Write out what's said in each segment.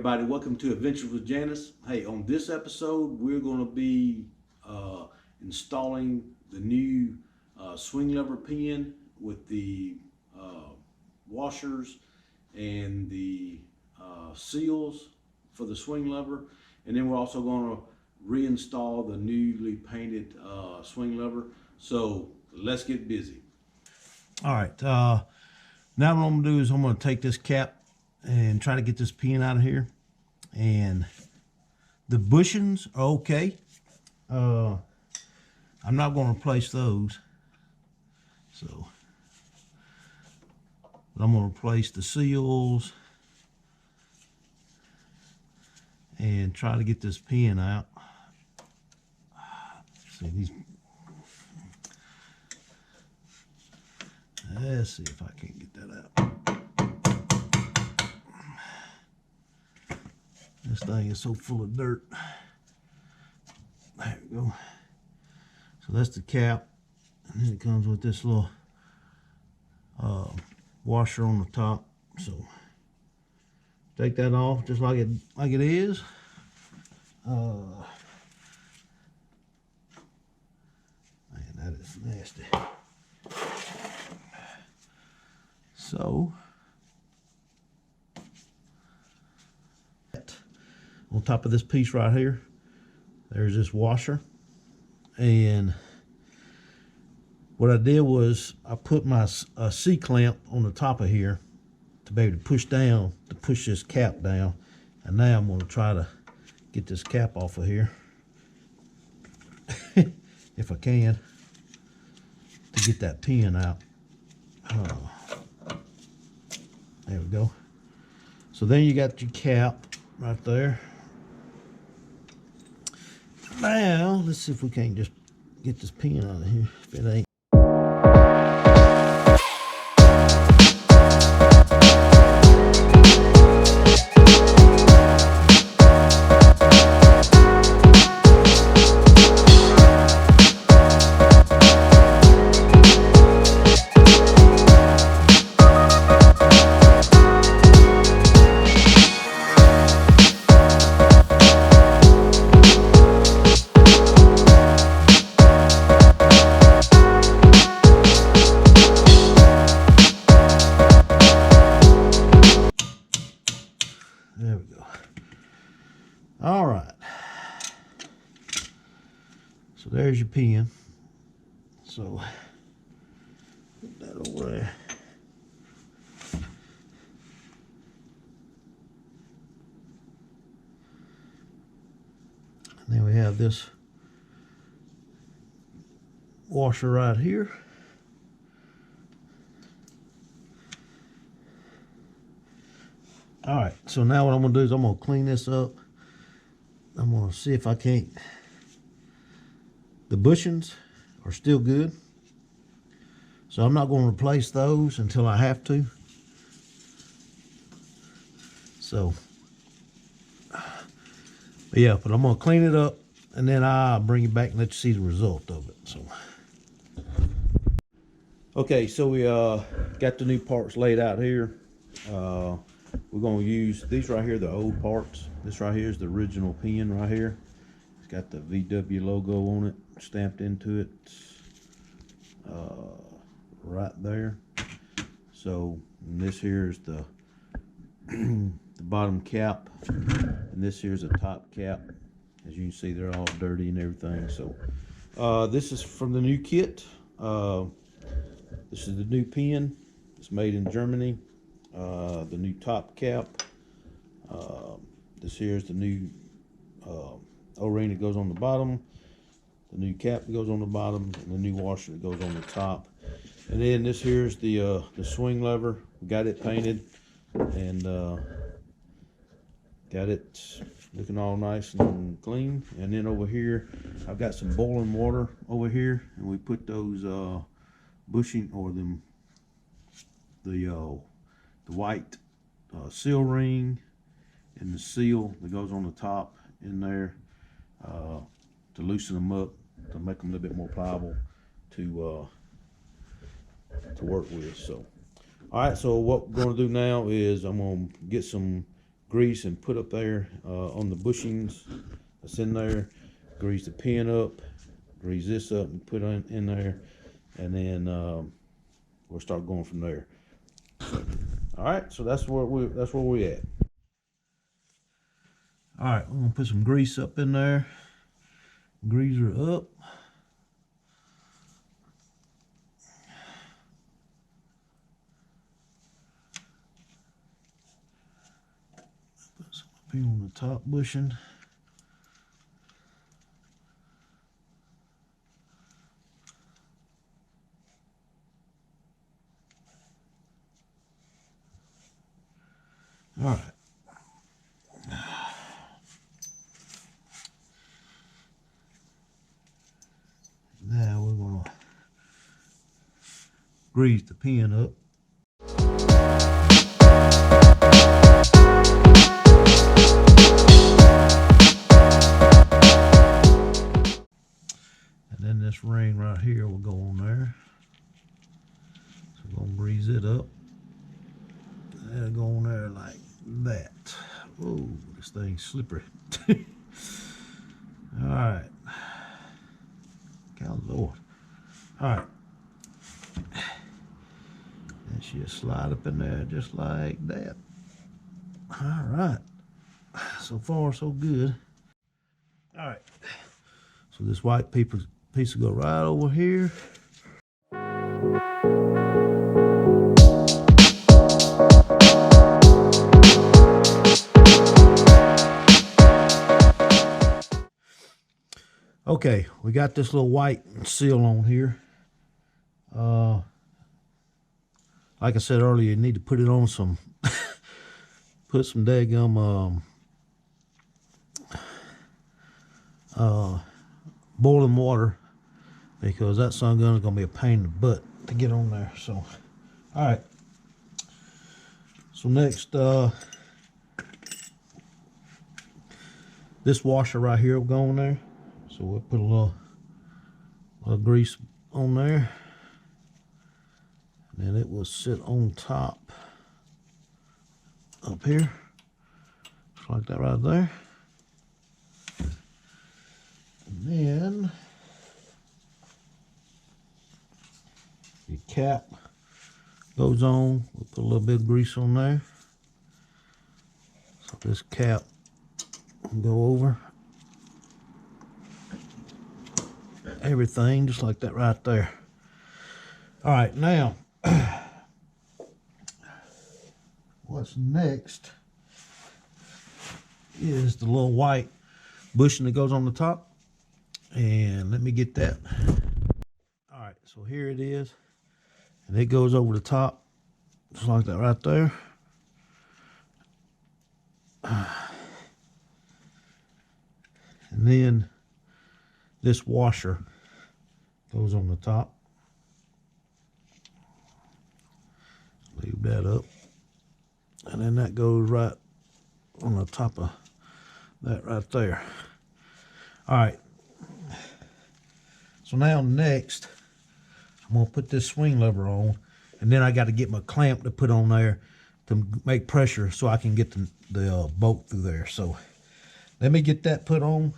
everybody, welcome to Adventures with Janis. Hey, on this episode, we're going to be installing the new swing lever pin with the washers and the seals for the swing lever. And then we're also going to reinstall the newly painted swing lever. So let's get busy. All right, now what I'm going to do is I'm going to take this cap and try to get this pin out of here. And the bushings are okay. I'm not going to replace those. So, but I'm going to replace the seals and try to get this pin out. See these. Let's see if I can get that out. This thing is so full of dirt. There we go. So that's the cap, and then it comes with this little washer on the top. So take that off just like it is. Man, that is nasty. So on top of this piece right here, there's this washer, and what I did was I put my C-clamp on the top of here to be able to push down, to push this cap down. And now I'm going to try to get this cap off of here if I can, to get that pin out. There we go. So then you got your cap right there. Now, let's see if we can't just get this pin out of here, if it ain't. There we go. All right. So there's your pin. So put that over there. And then we have this washer right here. All right, so now what I'm gonna do is I'm gonna clean this up. I'm gonna see if I can't. The bushings are still good, so I'm not gonna replace those until I have to. So, but yeah, but I'm gonna clean it up and then I'll bring it back and let you see the result of it. So, okay, so we got the new parts laid out here. We're going to use these right here, the old parts. This right here is the original pin right here. It's got the VW logo on it, stamped into it, right there. So this here is the the bottom cap, and this here is the top cap. As you can see, they're all dirty and everything. So this is from the new kit. This is the new pin. It's made in Germany. The new top cap. This here is the new O-ring that goes on the bottom, the new cap that goes on the bottom, and the new washer that goes on the top. And then this here is the swing lever. We got it painted and got it looking all nice and clean. And then over here, I've got some boiling water over here, and we put those bushing or the white seal ring and the seal that goes on the top in there to loosen them up, to make them a little bit more pliable to work with. So all right, so what we're going to do now is I'm going to get some grease and put up there on the bushings that's in there. Grease the pin up, grease this up and put it in there, and then we'll start going from there. All right, so that's where we at. All right, we're gonna put some grease up in there. Greaser up. Put some up here on the top bushing. All right. Now we're gonna grease the pin up. And then this ring right here will go on there. So we're gonna grease it up. That'll go on there like that. Oh, this thing's slippery. All right. God Lord. All right. And she'll slide up in there just like that. All right. So far, so good. All right. So this white piece will go right over here. Okay, we got this little white seal on here. Like I said earlier, you need to put it on some, put some daggum boiling water, because that sun gun is gonna be a pain in the butt to get on there. So, all right. So next, this washer right here will go on there. So we'll put a little grease on there, and then it will sit on top up here, just like that right there. And then your cap goes on. We'll put a little bit of grease on there. So this cap will go over everything just like that right there. All right, now what's next is the little white bushing that goes on the top, and let me get that. All right, so here it is, and it goes over the top just like that right there. And then this washer goes on the top. Leave that up. And then that goes right on the top of that right there. All right. So now next, I'm gonna put this swing lever on, and then I got to get my clamp to put on there to make pressure so I can get the bolt through there. So let me get that put on.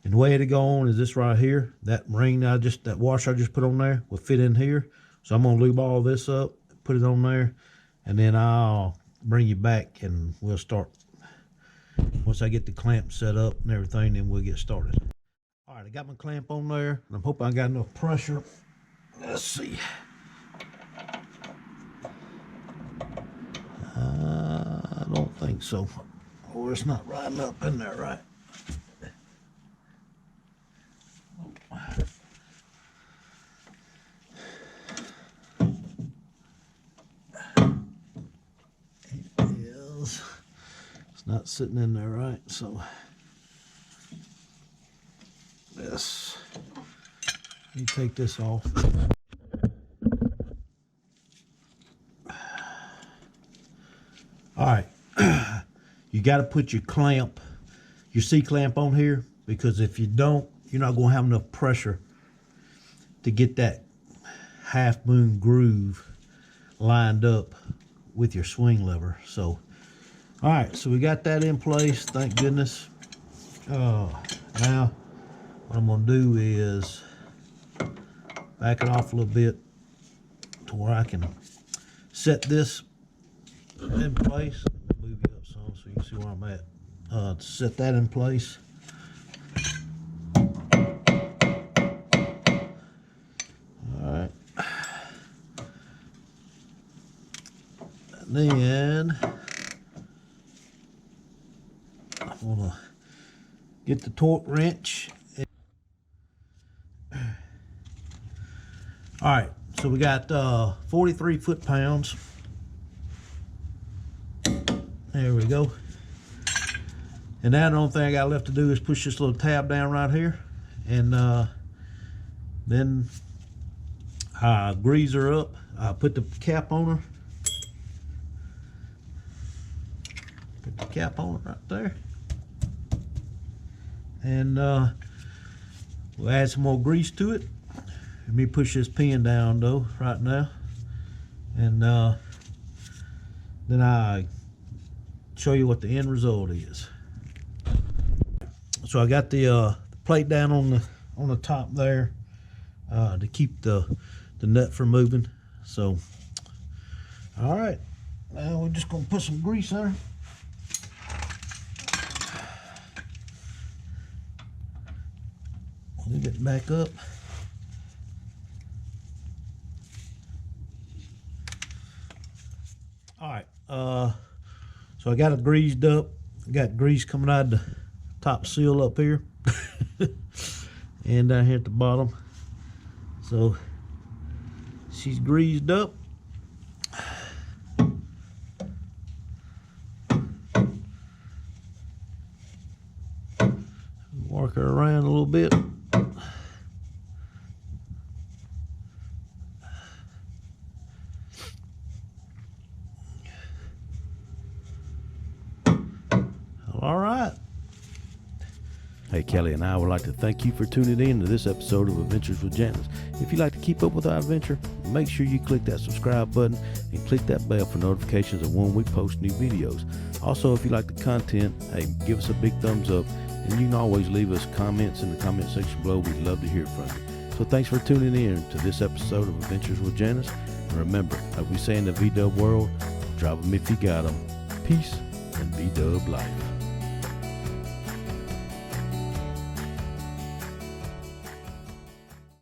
And the way it'll go on is this right here. That ring that washer I just put on there will fit in here. So I'm gonna lube all this up, put it on there, and then I'll bring you back and we'll start. Once I get the clamp set up and everything, then we'll get started. All right, I got my clamp on there, and I'm hoping I got enough pressure. Let's see. I don't think so. Or it's not riding up in there right. It's not sitting in there right, so this, let me take this off. All right, you got to put your clamp, your C-clamp on here, because if you don't, you're not going to have enough pressure to get that half moon groove lined up with your swing lever. So, all right, so we got that in place, thank goodness. Now what I'm gonna do is back it off a little bit to where I can set this in place. Let me move you up some so you can see where I'm at. Set that in place. Alright. Then I'm gonna get the torque wrench. Alright, so we got 43 foot-pounds. There we go. And now the only thing I got left to do is push this little tab down right here, and then I grease her up. I put the cap on her. Put the cap on it right there. And we'll add some more grease to it. Let me push this pin down though right now, and then I show you what the end result is. So I got the plate down on the top there to keep the nut from moving. So, all right, now we're just gonna put some grease on her. Move it back up. All right, so I got it greased up. Got grease coming out of the top seal up here and down here at the bottom. So she's greased up. Work her around a little bit. All right. Hey, Kelly and I would like to thank you for tuning in to this episode of Adventures with Janis. If you'd like to keep up with our adventure, make sure you click that subscribe button and click that bell for notifications of when we post new videos. Also, if you like the content, hey, give us a big thumbs up, and you can always leave us comments in the comment section below. We'd love to hear from you. So thanks for tuning in to this episode of Adventures with Janis. And remember, like we say in the V-Dub world, drop them if you got them. Peace and V-Dub life.